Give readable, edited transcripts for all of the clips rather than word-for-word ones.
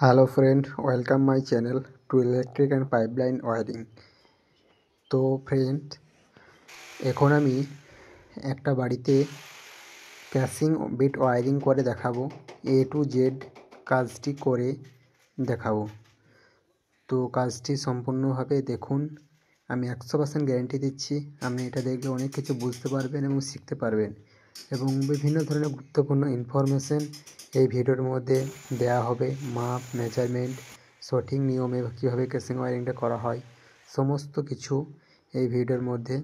Hello friend, welcome my channel to electric and pipeline wiring. তো friend, এখন আমি একটা বাড়িতে ক্যাসিং বিট ওয়ারিং করে দেখাবো। A to Z কাজটি করে দেখাবো। তো কাজটি সম্পূর্ণভাবে দেখুন। আমি 100% গ্যারেন্টি দিচ্ছি, আপনি এটা দেখলে অনেক কিছু বুঝতে পারবেন এবং শিখতে পারবেন, এবং বিভিন্ন ধরনের গুরুত্বপূর্ণ ইনফরমেশন এই ভিডিওর মধ্যে দেওয়া হবে। মাপ, মেজারমেন্ট, সঠিক নিয়মে কীভাবে কেসিং ওয়ারিংটা করা হয়, সমস্ত কিছু এই ভিডিওর মধ্যে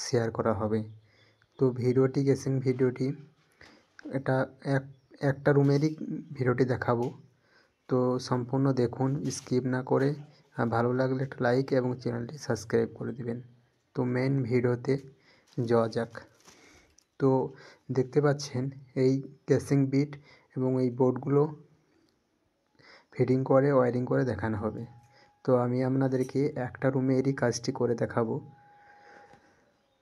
শেয়ার করা হবে। তো কেসিং ভিডিওটি এটা একটা রুমেরই ভিডিওটি দেখাবো। তো সম্পূর্ণ দেখুন, স্কিপ না করে। আর ভালো লাগলে একটা লাইক এবং চ্যানেলটি সাবস্ক্রাইব করে দিবেন। তো মেন ভিডিওতে যাওয়া যাক। তো দেখতে পাচ্ছেন এই কেসিং বিট এবং এই বোর্ডগুলো ফিটিং করে ওয়ারিং করে দেখানো হবে। তো আমি আপনাদেরকে একটা রুমেরই কাজটি করে দেখাবো।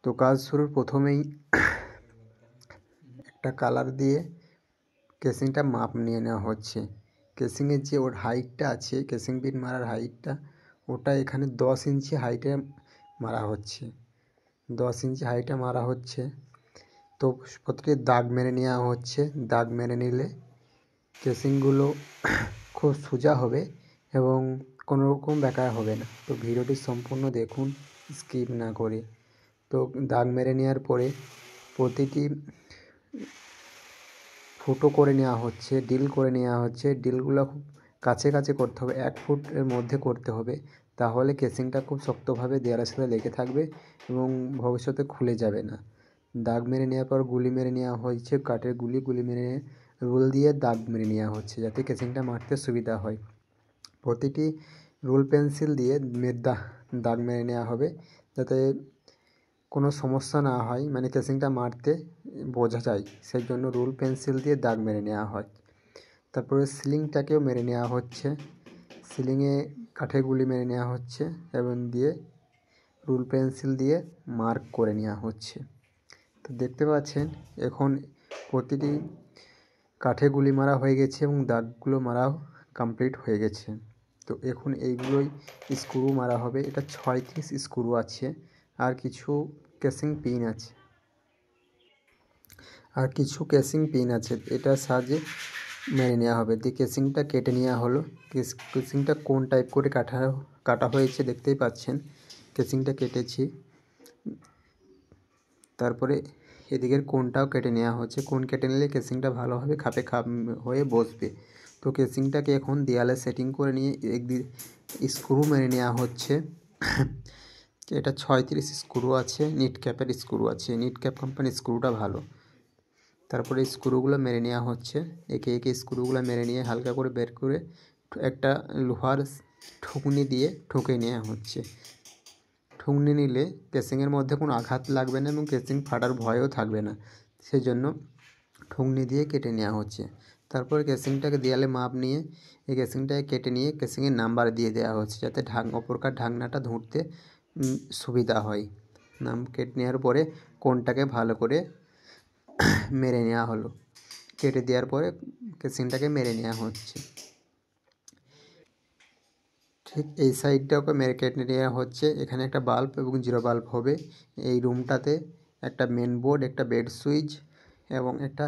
তো কাজ শুরুর প্রথমেই একটা কালার দিয়ে কেসিংটা মাপ নিয়ে নেওয়া হচ্ছে। কেসিংয়ের যে ওর হাইটটা আছে, কেসিং বিট মারার হাইটটা, ওটা এখানে 10 ইঞ্চি হাইটে মারা হচ্ছে। 10 ইঞ্চি হাইটে মারা হচ্ছে। তো প্রতিটি দাগ মেরে নেওয়া হচ্ছে। দাগ মেরে নিলে কেসিংগুলো খুব সোজা হবে এবং কোনো রকম বেকার হবে না। তো ভিডিওটি সম্পূর্ণ দেখুন, স্কিপ না করে। তো দাগ মেরে নেওয়ার পরে প্রতিটি ফুটো করে নেওয়া হচ্ছে, ডিল করে নেওয়া হচ্ছে। ডিলগুলো খুব কাছে কাছে করতে হবে, 1 ফুটের মধ্যে করতে হবে। তাহলে কেসিংটা খুব শক্তভাবে দেওয়ালের সাথে লেগে থাকবে এবং ভবিষ্যতে খুলে যাবে না। দাগ মেরে নেওয়ার পর গুলি মেরে নেওয়া হয়েছে, কাঠের গুলি মেরে রুল দিয়ে দাগ মেরে নেওয়া হচ্ছে, যাতে কেসিংটা মারতে সুবিধা হয়। প্রতিটি রুল পেন্সিল দিয়ে দাগ মেরে নেওয়া হবে, যাতে কোনো সমস্যা না হয়, মানে কেসিংটা মারতে বোঝা যায়, সেই জন্য রুল পেন্সিল দিয়ে দাগ মেরে নেওয়া হয়। তারপরে সিলিংটাকেও মেরে নেওয়া হচ্ছে। সিলিংয়ে কাঠের গুলি মেরে নেওয়া হচ্ছে এবং দিয়ে রুল পেন্সিল দিয়ে মার্ক করে নেওয়া হচ্ছে। তো দেখতে পাচ্ছেন এখন প্রতিটি কাঠে গুলি মারা হয়ে গেছে এবং দাগগুলো মারাও কমপ্লিট হয়ে গেছে। তো এখন এইগুলোই স্ক্রু মারা হবে। এটা 36 স্ক্রু আছে, আর কিছু কেসিং পিন আছে। এটার সাহায্যে মেরে নেওয়া হবে। দিয়ে কেসিংটা কেটে নেওয়া হলো। কেসিংটা কোন টাইপ করে কাটা হয়েছে দেখতেই পাচ্ছেন। কেসিংটা কেটেছি, তারপরে এদিকের কোনটাও কেটে নেওয়া হচ্ছে। কোন কেটে নিলে কেসিংটা ভালোভাবে খাপে হয়ে বসবে। তো কেসিংটাকে এখন দেয়ালে সেটিং করে নিয়ে একদিন স্ক্রু মেরে নেওয়া হচ্ছে। এটা 36 স্ক্রু আছে, নিট ক্যাপের স্ক্রু আছে। নিট ক্যাপ কোম্পানির স্ক্রুটা ভালো। তারপরে স্ক্রুগুলো মেরে নেওয়া হচ্ছে। একে একে স্ক্রুগুলো মেরে নিয়ে হালকা করে বের করে একটা লোহার ঠুকনি দিয়ে ঠুকে নেওয়া হচ্ছে। ঠুকনি নিলে কেসিংয়ের মধ্যে কোনো আঘাত লাগবে না এবং কেসিং ফাটার ভয়ও থাকবে না, সেই জন্য ঠুকনি দিয়ে কেটে নেওয়া হচ্ছে। তারপরে কেসিংটাকে দেয়ালে মাপ নিয়ে এই কেসিংটাকে কেটে নিয়ে কেসিংয়ের নাম্বার দিয়ে দেওয়া হচ্ছে, যাতে অপরকার ঢাকনাটা ধরতে সুবিধা হয়। নাম কেটে নেওয়ার পরে কোনটাকে ভালো করে মেরে নেওয়া হলো। কেটে দেওয়ার পরে কেসিংটাকে মেরে নেওয়া হচ্ছে। ঠিক এই সাইডটাকে মেরে কেটে নেওয়া হচ্ছে। এখানে একটা বাল্ব এবং 0 বাল্ব হবে। এই রুমটাতে একটা মেন বোর্ড, একটা বেড সুইচ এবং একটা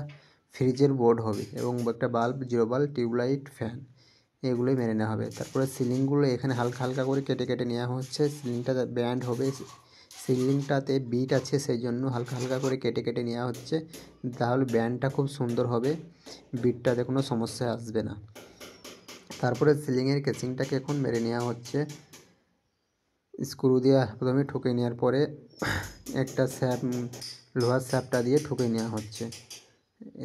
ফ্রিজের বোর্ড হবে, এবং একটা বাল্ব, 0 বাল্ব, টিউবলাইট, ফ্যান, এগুলোই মেরে নেওয়া হবে। তারপরে সিলিংগুলো এখানে হালকা হালকা করে কেটে কেটে নেওয়া হচ্ছে। সিলিংটা ব্যান্ড হবে, সিলিংটাতে বিট আছে, সেই জন্য হালকা হালকা করে কেটে কেটে নেওয়া হচ্ছে। তাহলে ব্যান্ডটা খুব সুন্দর হবে, বিটটাতে কোনো সমস্যা আসবে না। তারপরে সিলিংয়ের কেসিংটাকে এখন মেরে নেওয়া হচ্ছে। স্ক্রু দিয়ে প্রথমে ঠুকে নেওয়ার পরে একটা লোহার স্যাপটা দিয়ে ঠুকে নেওয়া হচ্ছে।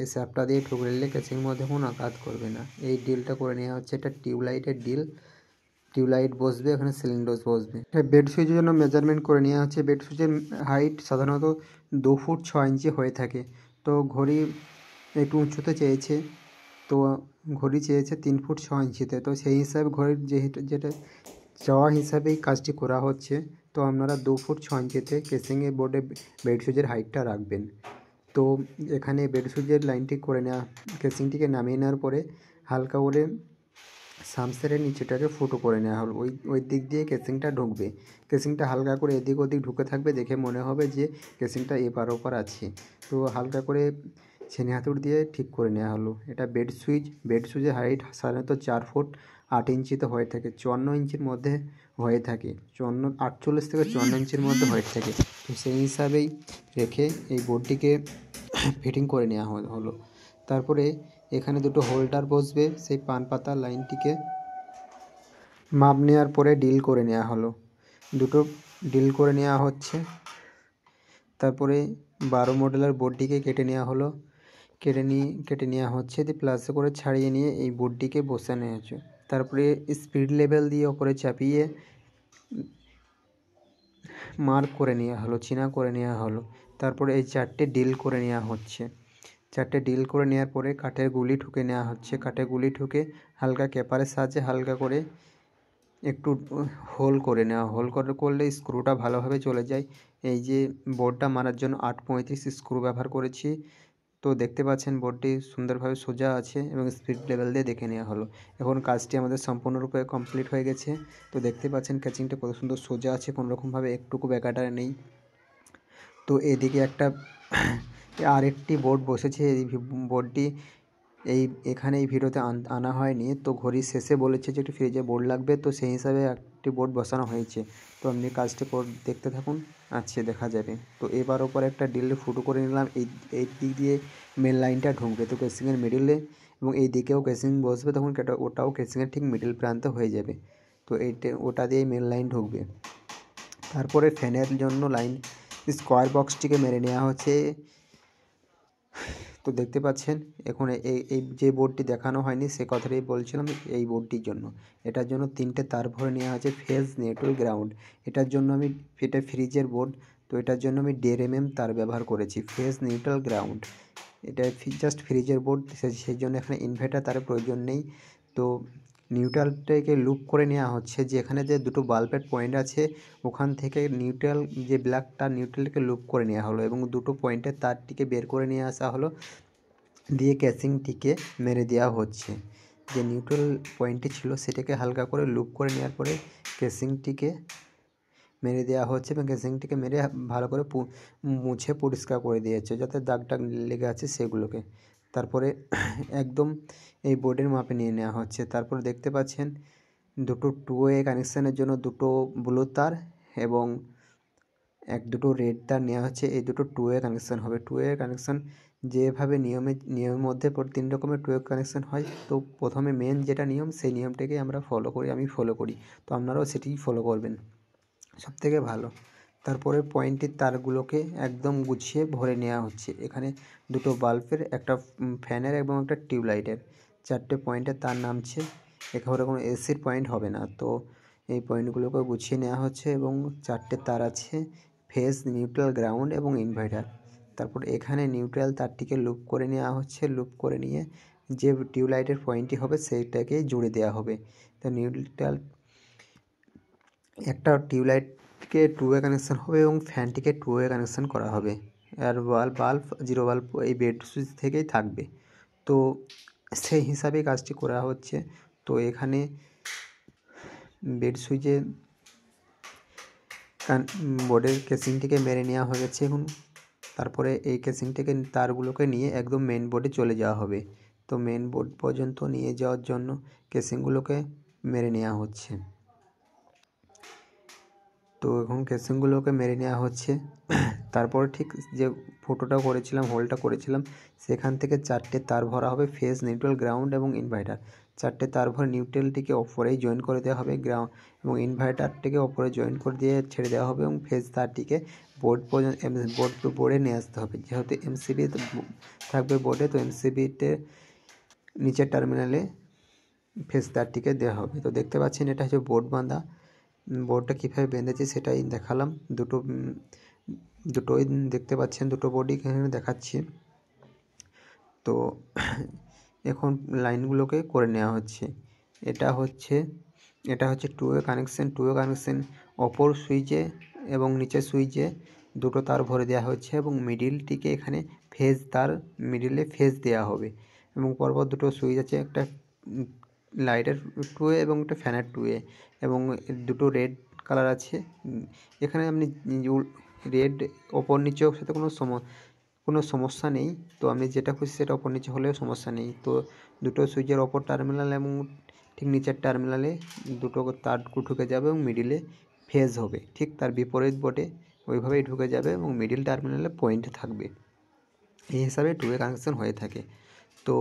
এই স্যাপটা দিয়ে ঠুকে নিলে কেসিংয়ের মধ্যে কোনো আঘাত করবে না। এই ডিলটা করে নেওয়া হচ্ছে। এটা টিউবলাইটের ডিল, টিউবলাইট বসবে, এখানে সিলিং ডোজ বসবে। বেড সুইচের জন্য মেজারমেন্ট করে নেওয়া হচ্ছে। বেড সুইচের হাইট সাধারণত 2 ফুট 6 ইঞ্চি হয়ে থাকে। তো ঘড়ি একটু উঁচুতে চেয়েছে, তো ঘড়ি চেয়েছে 3 ফুট 6 ইঞ্চিতে। তো সেই হিসাবে ঘড়ির যেটা চাওয়া হিসাবেই কাজটি করা হচ্ছে। তো আপনারা 2 ফুট 6 ইঞ্চিতে কেসিংয়ে বোর্ডে বেড সুইচের হাইটটা রাখবেন। তো এখানে বেড সুইচের লাইনটি করে নেওয়া, কেসিংটিকে নামিয়ে নেওয়ার পরে হালকা করে সামসেটের নিচেটাকে ফুটো করে নেওয়া হলো। ওই দিক দিয়ে কেসিংটা ঢুকবে। কেসিংটা হালকা করে এদিক ওদিক ঢুকে থাকবে, দেখে মনে হবে যে কেসিংটা এপার ওপার আছে। তো হালকা করে ছেনি হাতুড় দিয়ে ঠিক করে নেওয়া হলো। এটা বেড সুইচের হাইট সাধারণত 4 ফুট 8 ইঞ্চিতে হয়ে থাকে, 54 ইঞ্চির মধ্যে হয়ে থাকে, 48 থেকে 54 ইঞ্চির মধ্যে হয়ে থাকে। তো সেই হিসাবেই রেখে এই বোর্ডটিকে ফিটিং করে নেওয়া হলো। তারপরে এখানে দুটো হোল্ডার বসবে। সেই পান পাতার লাইনটিকে মাপ নেওয়ার পরে ডিল করে নেওয়া হলো। দুটো ডিল করে নেওয়া হচ্ছে। তারপরে 12 মডেলের বোর্ডটিকে কেটে নেওয়া হলো। কেটে নেওয়া হচ্ছে, দিয়ে প্লাসে করে ছাড়িয়ে নিয়ে এই বোর্ডটিকে বসানো হয়েছে। তারপরে স্পিড লেভেল দিয়ে ওপরে চাপিয়ে মার্ক করে নেওয়া হলো, চিহ্ন করে নেওয়া হলো। তারপরে এই 4টে ডিল করে নেওয়া হচ্ছে। 4টে ডিল করে নেওয়ার পরে কাঠের গুলি ঠুকে নেওয়া হচ্ছে। কাঠের গুলি ঠুকে হালকা ক্যাপারের সাহায্যে হালকা করে একটু হোল করে নেওয়া। হোল করলে স্ক্রুটা ভালোভাবে চলে যায়। এই যে বোর্ডটা মারার জন্য 835 স্ক্রু ব্যবহার করেছি। তো দেখতে পাচ্ছেন বোর্ডটি সুন্দরভাবে সোজা আছে এবং স্পিড লেভেল দিয়ে দেখে নেওয়া হলো। এখন কাজটি আমাদের সম্পূর্ণরূপে কমপ্লিট হয়ে গেছে। তো দেখতে পাচ্ছেন ক্যাচিংটা কত সুন্দর সোজা আছে, কোনোরকমভাবে একটুকু ব্যাকাটা নেই। তো এদিকে একটা আরেকটি বোর্ড বসেছে। এই বোর্ডটি এখানে এই ভিডিওতে আনা হয়নি। তো ঘড়ির শেষে বলেছে যে একটি ফ্রিজে বোর্ড লাগবে, তো সেই হিসাবে একটি বোর্ড বসানো হয়েছে। তো আপনি কাজটি দেখতে থাকুন, দেখা যাবে। তো এবার ওপরে একটা ড্রিল ফুটো করে নিলাম। এই দিক দিয়ে মেন লাইনটা ঢুকবে তো কেসিংয়ের মিডিলে, এবং এই দিকেও কেসিং বসবে, তখন ওটাও কেসিংয়ের ঠিক মিডিল প্রান্তে হয়ে যাবে। তো ওটা দিয়েই মেন লাইন ঢুকবে। তারপরে ফ্যানের জন্য লাইন স্কোয়ার বক্সটিকে মেরে নেওয়া হচ্ছে। তো দেখতে পাচ্ছেন এখন এই যে বোর্ডটি দেখানো হয়নি সে কথাটাই বলছিলাম। এই বোর্ডটির জন্য এটার জন্য 3টে তার ভরে নেওয়া হয়েছে, ফেজ, নিউট্রাল, গ্রাউন্ড। এটার জন্য এটা ফ্রিজের বোর্ড, তো এটার জন্য আমি 1.5 mm তার ব্যবহার করেছি, ফেজ, নিউট্রাল, গ্রাউন্ড। এটা জাস্ট ফ্রিজের বোর্ড, সেই জন্য এখানে ইনভার্টার তার প্রয়োজন নেই। তো নিউট্রালটাকে লুপ করে নেওয়া হচ্ছে, যেখানে যে দুটো বাল্বের পয়েন্ট আছে ওখান থেকে নিউট্রাল যে ব্ল্যাকটা নিউট্রালকে লুপ করে নেওয়া হলো এবং দুটো পয়েন্টের তারটিকে বের করে নিয়ে আসা হলো, দিয়ে ক্যাসিংটিকে মেরে দেওয়া হচ্ছে। যে নিউট্রাল পয়েন্টটি ছিল সেটাকে হালকা করে লুপ করে নেওয়ার পরে ক্যাসিংটিকে মেরে দেওয়া হচ্ছে এবং ক্যাসিংটিকে মেরে ভালো করে মুছে পরিষ্কার করে দিয়েছে, যাতে দাগ টাগ লেগে আছে সেগুলোকে। তারপরে একদম এই বোর্ডের মাপে নিয়ে নেওয়া হচ্ছে। তারপরে দেখতে পাচ্ছেন দুটো 2-ওয়ে কানেকশানের জন্য দুটো ব্লু তার এবং দুটো রেড তার নেওয়া হচ্ছে। এই দুটো 2-ওয়ে কানেকশান হবে। 2-ওয়ে কানেকশান যেভাবে নিয়মের মধ্যে 3 রকমের 2-ওয়ে কানেকশান হয়। তো প্রথমে মেন যেটা নিয়ম, সেই নিয়মটাকেই আমরা আমি ফলো করি। তো আপনারাও সেটিই ফলো করবেন, সবথেকে ভালো। তারপরে পয়েন্টের তারগুলোকে একদম গুছিয়ে ভরে নেওয়া হচ্ছে। এখানে দুটো বাল্বের, একটা ফ্যানের এবং একটা টিউবলাইটের 4টে পয়েন্টের তার নামছে। এখানে কোনো এসির পয়েন্ট হবে না। তো এই পয়েন্টগুলোকে গুছিয়ে নেওয়া হচ্ছে এবং 4টে তার আছে, ফেজ, নিউট্রাল, গ্রাউন্ড এবং ইনভার্টার। তারপর এখানে নিউট্রাল তারটিকে লুপ করে নেওয়া হচ্ছে। লুপ করে নিয়ে যে টিউবলাইটের পয়েন্টটি হবে সেইটাকে জুড়ে দেওয়া হবে। তো নিউট্রাল একটা টিউবলাইটকে 2-ওয়ে কানেকশান হবে এবং ফ্যানটিকে 2-ওয়ে কানেকশান করা হবে। আর বাল্ব 0 বাল্ব এই বেড সুইচ থেকেই থাকবে। তো সেই হিসাবেই কাজটি করা হচ্ছে। তো এখানে বেড সুইচে বোর্ডের কেসিংটিকে মেরে নেওয়া হয়ে গেছে এখন। তারপরে এই কেসিংটিকে তারগুলোকে নিয়ে একদম মেন বোর্ডে চলে যাওয়া হবে। তো মেন বোর্ড পর্যন্ত নিয়ে যাওয়ার জন্য কেসিংগুলোকে মেরে নেওয়া হচ্ছে। তো এখন কেসিংগুলোকে মেরে নেওয়া হচ্ছে। তারপরে ঠিক যে ফটোটা করেছিলাম, হোলটা করেছিলাম, সেখান থেকে 4টে তার ভরা হবে, ফেজ, নিউট্রাল, গ্রাউন্ড এবং ইনভার্টার। 4টে তার ভরে নিউট্রালটিকে ওপরেই জয়েন করে দেওয়া হবে, গ্রাউন্ড এবং ইনভার্টারটিকে ওপরে জয়েন করে দিয়ে ছেড়ে দেওয়া হবে এবং ফেজ তারটিকে বোর্ডে নিয়ে আসতে হবে। যেহেতু এমসিবি থাকবে বোর্ডে, তো এমসিবিতে নিচের টার্মিনালে ফেজ তারটিকে দেওয়া হবে। তো দেখতে পাচ্ছেন এটা হচ্ছে বোর্ড বাঁধা। বোর্ডটা কীভাবে বেঁধেছি সেটাই দেখালাম। দুটোই দেখতে পাচ্ছেন, দুটো বোর্ডই এখানে দেখাচ্ছি। তো এখন লাইনগুলোকে করে নেওয়া হচ্ছে। এটা হচ্ছে 2-ওয়ে কানেকশান। 2-ওয়ে কানেকশান অপর সুইচে এবং নিচের সুইচে দুটো তার ভরে দেওয়া হচ্ছে এবং মিডিলটিকে এখানে ফেজ তার, মিডিলে ফেজ দেওয়া হবে এবং পরপর দুটো সুইচ আছে, একটা লাইটের 2A এবং একটা ফ্যানের 2A এবং দুটো রেড কালার আছে। এখানে আপনি রেড ওপর নিচেও সাথে কোনো সমস্যা নেই। তো আমি যেটা খুশি সেটা ওপর নিচে হলেও সমস্যা নেই। তো দুটো সুইচের ওপর টার্মিনাল এবং ঠিক নিচের টার্মিনালে দুটো তার ঢুকে যাবে এবং মিডিলে ফেজ হবে, ঠিক তার বিপরীত বোর্ডে ওইভাবেই ঢুকে যাবে এবং মিডিল টার্মিনালে পয়েন্ট থাকবে। এই হিসাবে 2A কানেকশন হয়ে থাকে। তো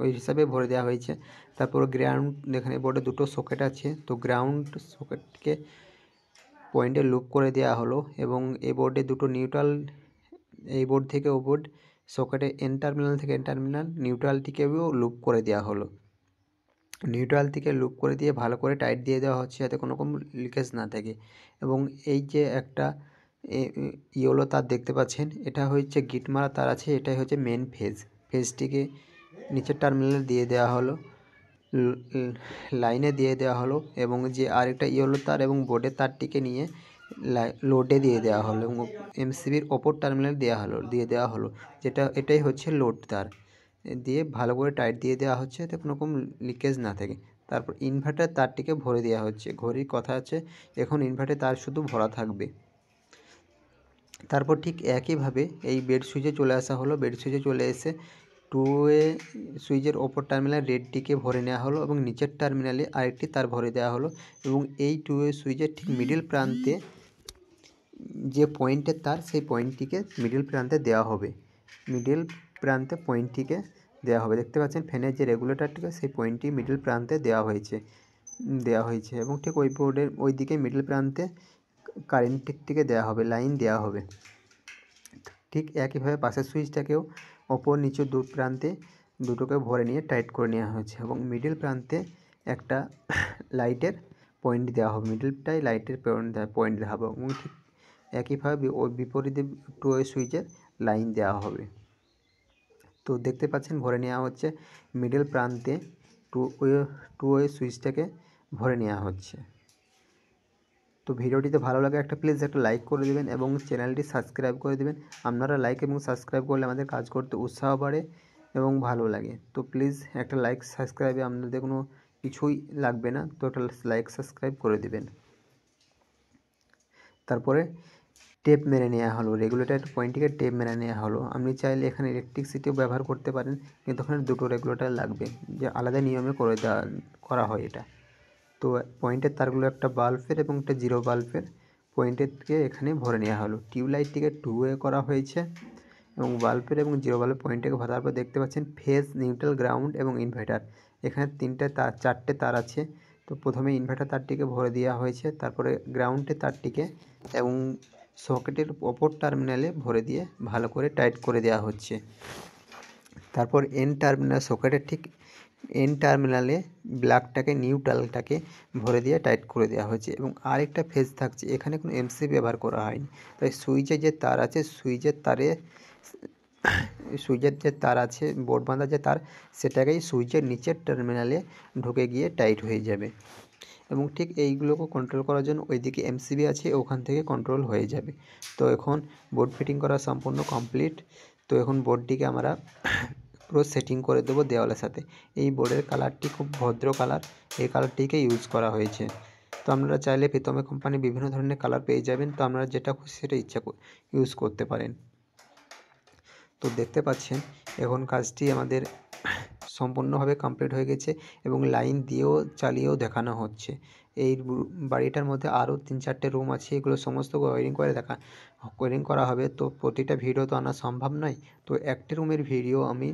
ওই হিসাবে ভরে দেওয়া হয়েছে। তারপর গ্রাউন্ড, এখানে বোর্ডে দুটো সকেট আছে, তো গ্রাউন্ড সকেটকে পয়েন্টে লুপ করে দেওয়া হলো এবং এই বোর্ডে দুটো নিউট্রাল, এই বোর্ড থেকে ও বোর্ড সকেটে এন টার্মিনাল থেকে এন টার্মিনাল নিউট্রালটিকেও লুপ করে দেওয়া হলো। নিউট্রাল থেকে লুপ করে দিয়ে ভালো করে টাইট দিয়ে দেওয়া হচ্ছে যাতে কোনো রকম লিকেজ না থাকে। এবং এই যে একটা ইয়েলো তার দেখতে পাচ্ছেন, এটা হচ্ছে গিট মারা তার আছে, এটাই হচ্ছে মেন ফেজটিকে নিচের টার্মিনালে দিয়ে দেওয়া হলো, লাইনে দিয়ে দেওয়া হলো এবং যে আরেকটা ইয়েলো তার এবং বোর্ডের তারটিকে নিয়ে লোডে দিয়ে দেওয়া হলো এবং এমসিবির ওপর টার্মিনাল দিয়ে দেওয়া হলো এটাই হচ্ছে লোড তার দিয়ে ভালো করে টাইট দিয়ে দেওয়া হচ্ছে যাতে কোনো রকম লিকেজ না থাকে। তারপর ইনভার্টার তারটিকে ভরে দেওয়া হচ্ছে, ঘড়ির কথা আছে এখন ইনভার্টার তার শুধু ভরা থাকবে। তারপর ঠিক একইভাবে এই বেড সুইচে চলে আসা হলো, বেড সুইচে চলে এসে 2A সুইচের ওপর টার্মিনাল রেডটিকে ভরে নেওয়া হলো এবং নিচের টার্মিনালে আরেকটি তার ভরে দেওয়া হলো এবং এই 2A সুইচের ঠিক মিডিল প্রান্তে যে পয়েন্টের তার, সেই পয়েন্টটিকে মিডিল প্রান্তে দেওয়া হবে, মিডিল প্রান্তে পয়েন্টটিকে দেওয়া হবে। দেখতে পাচ্ছেন ফ্যানের যে রেগুলেটরটিকে সেই পয়েন্টটি মিডিল প্রান্তে দেওয়া হয়েছে এবং ঠিক ওই বোর্ডের ওই দিকে মিডিল প্রান্তে কারেন্টটিকে দেওয়া হবে, লাইন দেওয়া হবে। ঠিক একইভাবে পাশের সুইচটাকেও ওপর নিচে দু প্রান্তে দুটোকে ভরে নিয়ে টাইট করে নেওয়া হয়েছে এবং মিডিল প্রান্তে একটা লাইটের পয়েন্ট দেওয়া হবে, মিডিলটাই লাইটের পয়েন্ট দেওয়া হবে এবং ঠিক একইভাবে ওই বিপরীতে 2A সুইচের লাইন দেওয়া হবে। তো দেখতে পাচ্ছেন ভরে নেওয়া হচ্ছে মিডিল প্রান্তে 2A সুইচটাকে ভরে নেওয়া হচ্ছে। তো ভিডিওটিতে ভালো লাগে প্লিজ একটা লাইক করে দেবেন এবং চ্যানেলটি সাবস্ক্রাইব করে দেবেন। আপনারা লাইক এবং সাবস্ক্রাইব করলে আমাদের কাজ করতে উৎসাহ বাড়ে এবং ভালো লাগে। তো প্লিজ একটা লাইক সাবস্ক্রাইবে আপনাদের কোনো কিছুই লাগবে না, তো একটা লাইক সাবস্ক্রাইব করে দেবেন। তারপরে টেপ মেরে নেওয়া হলো, রেগুলেটর পয়েন্টটিকে টেপ মেরে নেওয়া হলো। আপনি চাইলে এখানে ইলেকট্রিসিটিও ব্যবহার করতে পারেন, কিন্তু ওখানে দুটো রেগুলেটর লাগবে, যে আলাদা নিয়মে করা হয় এটা। তো পয়েন্টের তারগুলো একটা বাল্বের এবং একটা জিরো বাল্বের পয়েন্টেরকে এখানে ভরে নেওয়া হলো। টিউবলাইটটিকে 2A করা হয়েছে এবং বাল্বের এবং জিরো বাল্বের পয়েন্টটাকে ভরার পর দেখতে পাচ্ছেন ফেজ, নিউট্রাল, গ্রাউন্ড এবং ইনভার্টার, এখানে চারটে তার আছে। তো প্রথমে ইনভার্টার তারটিকে ভরে দেওয়া হয়েছে, তারপরে গ্রাউন্ডের তারটিকে এবং সকেটের ওপর টার্মিনালে ভরে দিয়ে ভালো করে টাইট করে দেওয়া হচ্ছে। তারপর এন টার্মিনাল, সকেটের ঠিক এন টার্মিনালে ব্ল্যাকটাকে নিউট্রালটাকে ভরে দিয়ে টাইট করে দেওয়া হয়েছে এবং আরেকটা ফেজ থাকছে, এখানে কোনো এমসি ব্যবহার করা হয়নি। তাই সুইচের যে তার আছে, সুইচের যে তার আছে, বোর্ড বাঁধা যে তার, সেটাকেই সুইচের নিচের টার্মিনালে ঢুকে গিয়ে টাইট হয়ে যাবে এবং ঠিক এইগুলোকে কন্ট্রোল করার জন্য ওইদিকে এমসিবি আছে, ওখান থেকে কন্ট্রোল হয়ে যাবে। তো এখন বোর্ড ফিটিং করা সম্পূর্ণ কমপ্লিট। তো এখন বোর্ডটিকে আমরা পুরো সেটিং করে দেবো দেওয়ালের সাথে। এই বোর্ডের কালারটি খুব ভদ্র কালার, এই কালারটিকে ইউজ করা হয়েছে। তো আপনারা চাইলে প্রীতমে কোম্পানি বিভিন্ন ধরনের কালার পেয়ে যাবেন, তো আপনারা যেটা খুশি সেটা ইউজ করতে পারেন। তো দেখতে পাচ্ছেন এখন কাজটি আমাদের সম্পূর্ণভাবে কমপ্লিট হয়ে গেছে এবং লাইন দিয়েও চালিয়েও দেখানো হচ্ছে। এই বাড়িটার মধ্যে আরও 3-4টে রুম আছে, এগুলো সমস্ত ওয়ারিং করা হবে। তো প্রতিটা ভিডিও তো আনা সম্ভব নয়, তো একটি রুমের ভিডিও আমি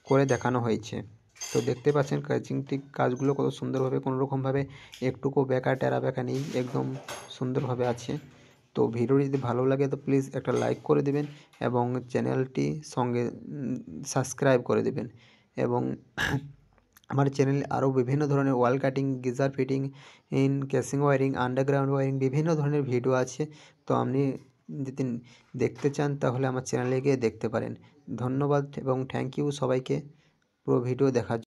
করে দেখানো হয়েছে। তো দেখতে পাচ্ছেন কাজগুলো কত সুন্দরভাবে, কোনোরকমভাবে একটুকু টেরা বেঁকা নেই, একদম সুন্দরভাবে আছে। তো ভিডিওটি যদি ভালো লাগে তো প্লিজ একটা লাইক করে দেবেন এবং চ্যানেলটি সঙ্গে সাবস্ক্রাইব করে দেবেন এবং আমার চ্যানেলে আরও বিভিন্ন ধরনের wall cutting, geyser fitting, casing wiring, underground wiring বিভিন্ন ধরনের ভিডিও আছে। তো আপনি যদি দেখতে চান তাহলে আমার চ্যানেলে গিয়ে দেখতে পারেন। ধন্যবাদ এবং থ্যাংক ইউ সবাইকে পুরো ভিডিও দেখার জন্য।